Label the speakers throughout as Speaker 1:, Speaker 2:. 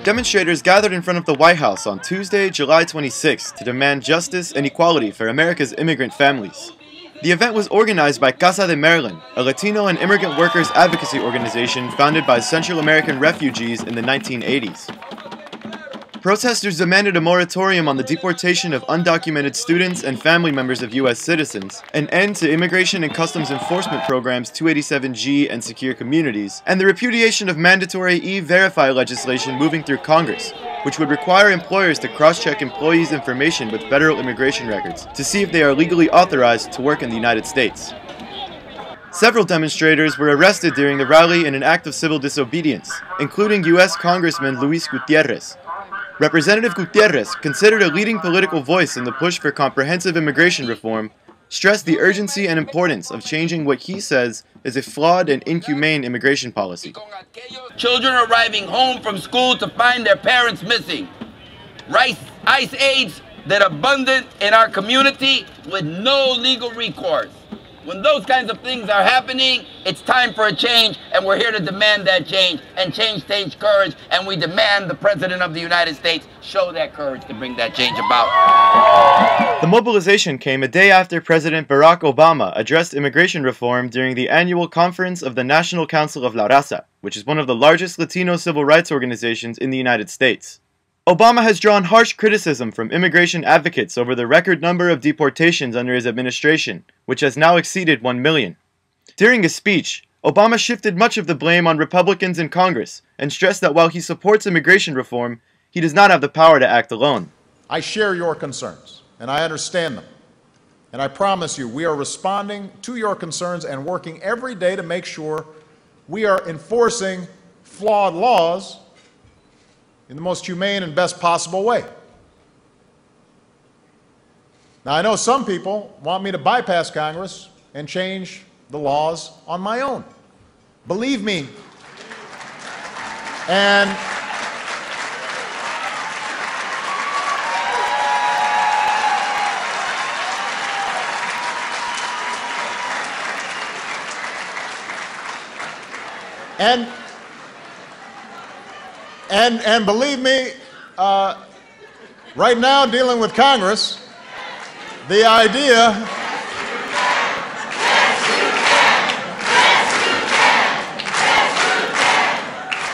Speaker 1: Demonstrators gathered in front of the White House on Tuesday, July 26, to demand justice and equality for America's immigrant families. The event was organized by Casa de Maryland, a Latino and immigrant workers advocacy organization founded by Central American refugees in the 1980s. Protesters demanded a moratorium on the deportation of undocumented students and family members of U.S. citizens, an end to Immigration and Customs Enforcement Programs 287G and Secure Communities, and the repudiation of mandatory E-Verify legislation moving through Congress, which would require employers to cross-check employees' information with federal immigration records to see if they are legally authorized to work in the United States. Several demonstrators were arrested during the rally in an act of civil disobedience, including U.S. Congressman Luis Gutierrez. Representative Gutierrez, considered a leading political voice in the push for comprehensive immigration reform, stressed the urgency and importance of changing what he says is a flawed and inhumane immigration policy.
Speaker 2: Children arriving home from school to find their parents missing. ICE aids that are abundant in our community with no legal recourse. When those kinds of things are happening, it's time for a change, and we're here to demand that change, and change takes courage, and we demand the President of the United States show that courage to bring that change about.
Speaker 1: The mobilization came a day after President Barack Obama addressed immigration reform during the annual conference of the National Council of La Raza, which is one of the largest Latino civil rights organizations in the United States. Obama has drawn harsh criticism from immigration advocates over the record number of deportations under his administration, which has now exceeded 1 million. During his speech, Obama shifted much of the blame on Republicans in Congress and stressed that while he supports immigration reform, he does not have the power to act alone.
Speaker 3: I share your concerns, and I understand them. And I promise you, we are responding to your concerns and working every day to make sure we are enforcing flawed laws in the most humane and best possible way. Now, I know some people want me to bypass Congress and change the laws on my own. Believe me. And believe me, right now dealing with Congress, the idea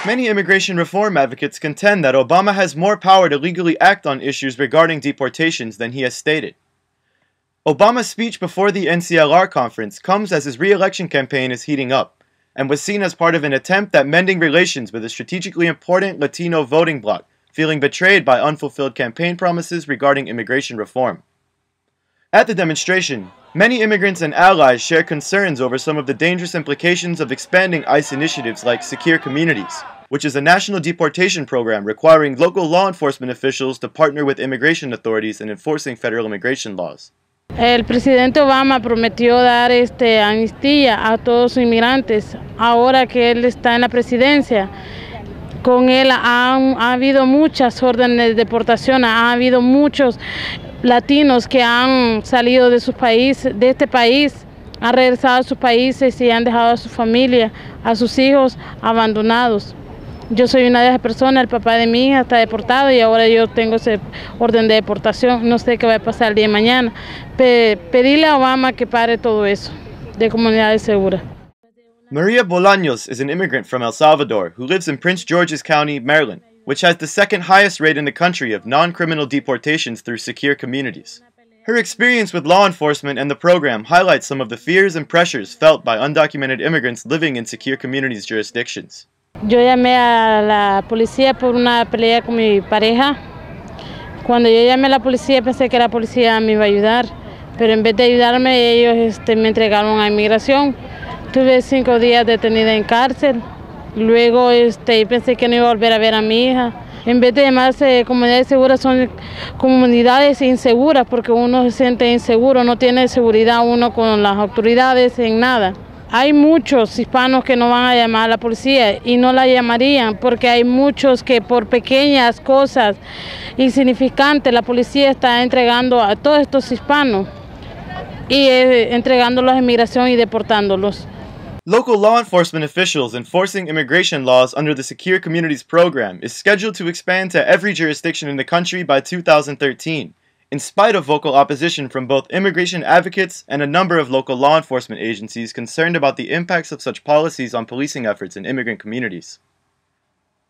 Speaker 1: Many immigration reform advocates contend that Obama has more power to legally act on issues regarding deportations than he has stated. Obama's speech before the NCLR conference comes as his re-election campaign is heating up, and was seen as part of an attempt at mending relations with a strategically important Latino voting bloc, feeling betrayed by unfulfilled campaign promises regarding immigration reform. At the demonstration, many immigrants and allies share concerns over some of the dangerous implications of expanding ICE initiatives like Secure Communities, which is a national deportation program requiring local law enforcement officials to partner with immigration authorities in enforcing federal immigration laws.
Speaker 4: El presidente Obama prometió dar amnistía a todos los inmigrantes. Ahora que él está en la presidencia, con él ha habido muchas órdenes de deportación, ha habido muchos latinos que han salido de su país, de este país, han regresado a sus países y han dejado a su familia, a sus hijos abandonados. Yo soy una de esas personas, el papá de mi hija está deportado y ahora yo tengo ese orden de deportación. No sé qué va a pasar el día de mañana. Pedirle a Obama que pare todo eso de comunidades seguras.
Speaker 1: Maria Bolaños is an immigrant from El Salvador who lives in Prince George's County, Maryland, which has the second highest rate in the country of non-criminal deportations through Secure Communities. Her experience with law enforcement and the program highlights some of the fears and pressures felt by undocumented immigrants living in Secure Communities jurisdictions.
Speaker 4: Yo llamé a la policía por una pelea con mi pareja. Cuando yo llamé a la policía pensé que la policía me iba a ayudar, pero en vez de ayudarme ellos me entregaron a inmigración. Tuve 5 días detenida en cárcel. Luego pensé que no iba a volver a ver a mi hija. En vez de llamarse comunidades seguras, son comunidades inseguras porque uno se siente inseguro, no tiene seguridad uno con las autoridades en nada. Hay muchos hispanos que no van a llamar a la policía y no la llamarían porque hay muchos que por pequeñas cosas insignificantes la policía está entregando a todos estos hispanos y entregándolos a inmigración y deportándolos.
Speaker 1: Local law enforcement officials enforcing immigration laws under the Secure Communities program is scheduled to expand to every jurisdiction in the country by 2013, in spite of vocal opposition from both immigration advocates and a number of local law enforcement agencies concerned about the impacts of such policies on policing efforts in immigrant communities.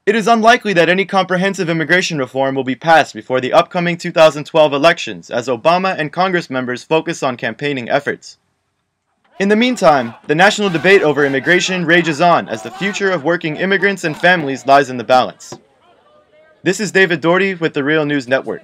Speaker 1: It is unlikely that any comprehensive immigration reform will be passed before the upcoming 2012 elections, as Obama and Congress members focus on campaigning efforts. In the meantime, the national debate over immigration rages on as the future of working immigrants and families lies in the balance. This is David Doherty with the Real News Network.